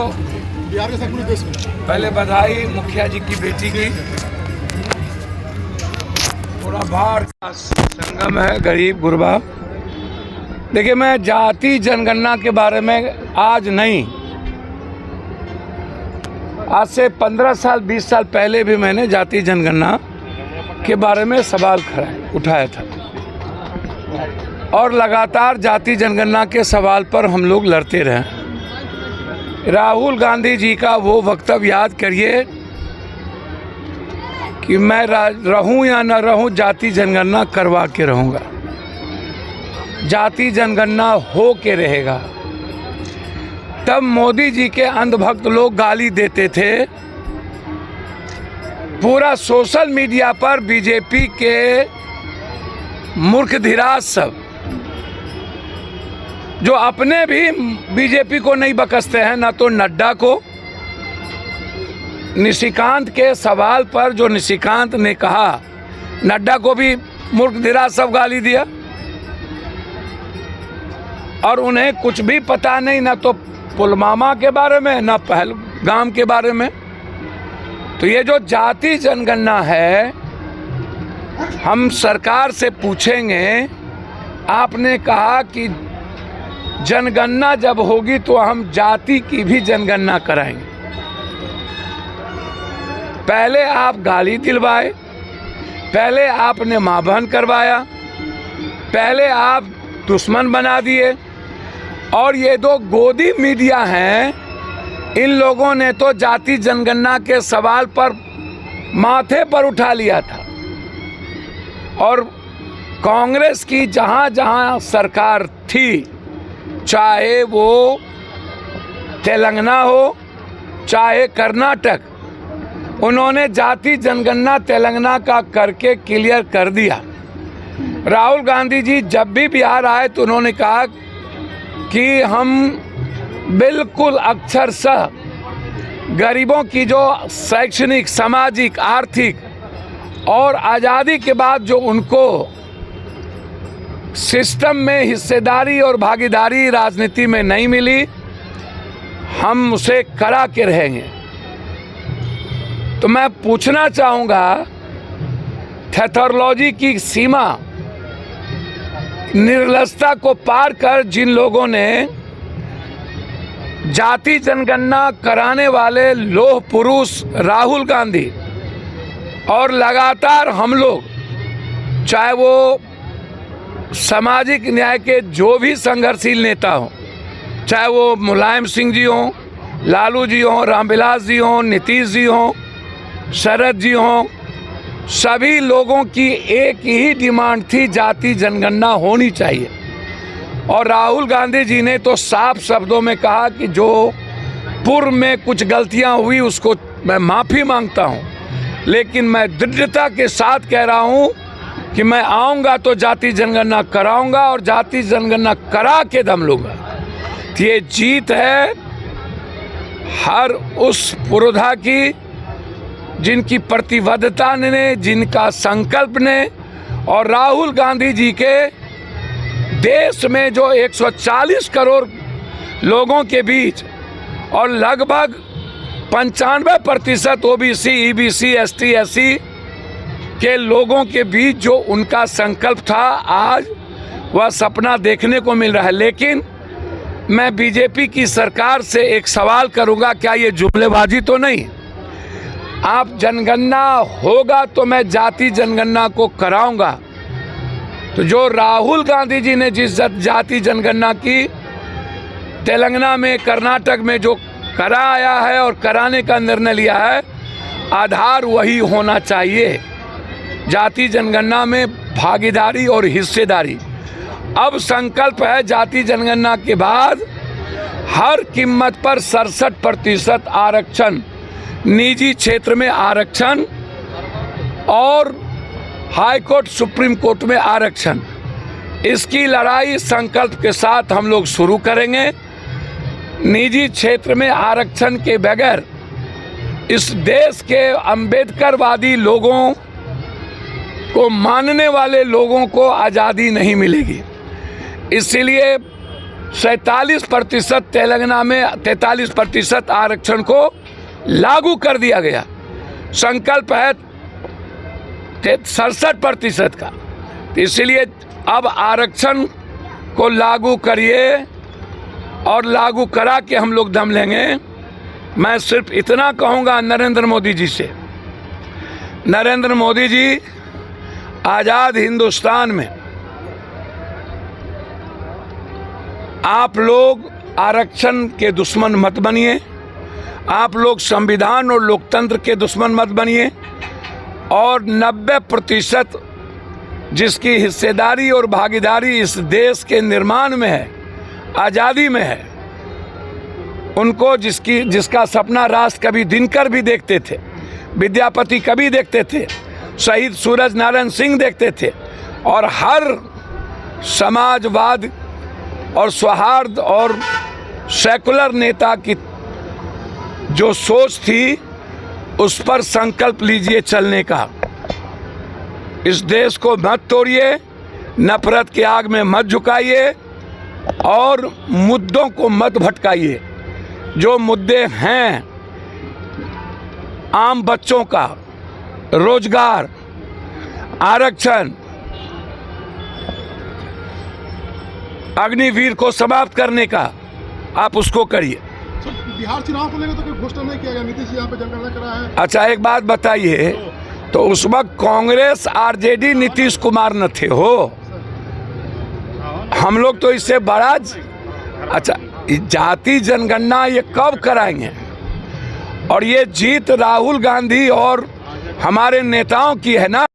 बिहार के साथ पूरे देश में पहले बधाई मुखिया जी की बेटी की। पूरा भारत का संगम है, गरीब गुरबा। देखिए, मैं जाति जनगणना के बारे में आज नहीं, आज से 15 साल 20 साल पहले भी मैंने जाति जनगणना के बारे में सवाल उठाया था और लगातार जाति जनगणना के सवाल पर हम लोग लड़ते रहे। राहुल गांधी जी का वो वक्तव्य याद करिए कि मैं रहूं या न रहूं, जाति जनगणना करवा के रहूंगा, जाति जनगणना हो के रहेगा। तब मोदी जी के अंधभक्त लोग गाली देते थे। पूरा सोशल मीडिया पर बीजेपी के मूर्खधिराज सब, जो अपने भी बीजेपी को नहीं बकसते हैं, ना तो नड्डा को, निशिकांत के सवाल पर जो निशिकांत ने कहा, नड्डा को भी मूर्खधिराज सब गाली दिया और उन्हें कुछ भी पता नहीं, ना तो पुलवामा के बारे में, ना पहलगाम के बारे में। तो ये जो जाति जनगणना है, हम सरकार से पूछेंगे, आपने कहा कि जनगणना जब होगी तो हम जाति की भी जनगणना कराएंगे। पहले आप गाली दिलवाए, पहले आपने मां बहन करवाया, पहले आप दुश्मन बना दिए, और ये दो गोदी मीडिया हैं, इन लोगों ने तो जाति जनगणना के सवाल पर माथे पर उठा लिया था। और कांग्रेस की जहां जहां सरकार थी, चाहे वो तेलंगाना हो चाहे कर्नाटक, उन्होंने जाति जनगणना तेलंगाना का करके क्लियर कर दिया। राहुल गांधी जी जब भी बिहार आए तो उन्होंने कहा कि हम बिल्कुल अक्षरशः गरीबों की जो शैक्षणिक, सामाजिक, आर्थिक और आज़ादी के बाद जो उनको सिस्टम में हिस्सेदारी और भागीदारी राजनीति में नहीं मिली, हम उसे करा के रहेंगे। तो मैं पूछना चाहूँगा, थेथोलॉजी की सीमा, निर्लजता को पार कर जिन लोगों ने जाति जनगणना कराने वाले लोह पुरुष राहुल गांधी, और लगातार हम लोग, चाहे वो सामाजिक न्याय के जो भी संघर्षशील नेता हों, चाहे वो मुलायम सिंह जी हों, लालू जी हों, रामविलास जी हों, नीतीश जी हों, शरद जी हों, सभी लोगों की एक ही डिमांड थी, जाति जनगणना होनी चाहिए। और राहुल गांधी जी ने तो साफ शब्दों में कहा कि जो पूर्व में कुछ गलतियां हुई उसको मैं माफ़ी मांगता हूं, लेकिन मैं दृढ़ता के साथ कह रहा हूं कि मैं आऊंगा तो जाति जनगणना कराऊंगा और जाति जनगणना करा के दम लूंगा। ये जीत है हर उस पुरोधा की जिनकी प्रतिबद्धता ने, जिनका संकल्प ने, और राहुल गांधी जी के देश में जो 140 करोड़ लोगों के बीच और लगभग 95% ओबीसी, ईबीसी, एसटी, एससी के लोगों के बीच जो उनका संकल्प था, आज वह सपना देखने को मिल रहा है। लेकिन मैं बीजेपी की सरकार से एक सवाल करूंगा, क्या ये जुमलेबाजी तो नहीं? आप जनगणना होगा तो मैं जाति जनगणना को कराऊंगा। तो जो राहुल गांधी जी ने जिस जाति जनगणना की तेलंगाना में, कर्नाटक में जो कराया है और कराने का निर्णय लिया है, आधार वही होना चाहिए। जाति जनगणना में भागीदारी और हिस्सेदारी। अब संकल्प है जाति जनगणना के बाद हर कीमत पर 67% आरक्षण, निजी क्षेत्र में आरक्षण और हाई कोर्ट, सुप्रीम कोर्ट में आरक्षण। इसकी लड़ाई संकल्प के साथ हम लोग शुरू करेंगे। निजी क्षेत्र में आरक्षण के बगैर इस देश के अंबेडकरवादी लोगों को मानने वाले लोगों को आज़ादी नहीं मिलेगी। इसलिए 47% तेलंगाना में 43% आरक्षण को लागू कर दिया गया। संकल्प है 67% का। इसलिए अब आरक्षण को लागू करिए और लागू करा के हम लोग दम लेंगे। मैं सिर्फ इतना कहूँगा नरेंद्र मोदी जी से, नरेंद्र मोदी जी, आज़ाद हिंदुस्तान में आप लोग आरक्षण के दुश्मन मत बनिए, आप लोग संविधान और लोकतंत्र के दुश्मन मत बनिए, और 90% जिसकी हिस्सेदारी और भागीदारी इस देश के निर्माण में है, आज़ादी में है, उनको जिसका सपना राष्ट्र कवि दिनकर भी देखते थे, विद्यापति कवि देखते थे, शहीद सूरज नारायण सिंह देखते थे, और हर समाजवाद और सौहार्द और सेकुलर नेता की जो सोच थी उस पर संकल्प लीजिए चलने का। इस देश को मत तोड़िए, नफरत की आग में मत झुकाइए और मुद्दों को मत भटकाइए। जो मुद्दे हैं आम बच्चों का, रोजगार, आरक्षण, अग्निवीर को समाप्त करने का, आप उसको करिए। बिहार चुनाव को लेकर तो कोई घोषणा नहीं किया गया, नीतीश यहाँ पे जनगणना करा है। अच्छा, एक बात बताइए, तो उस वक्त कांग्रेस आरजेडी नीतीश कुमार न थे हो? हम लोग तो इससे बड़ा अच्छा, जाति जनगणना ये कब कराएंगे? और ये जीत राहुल गांधी और हमारे नेताओं की है ना।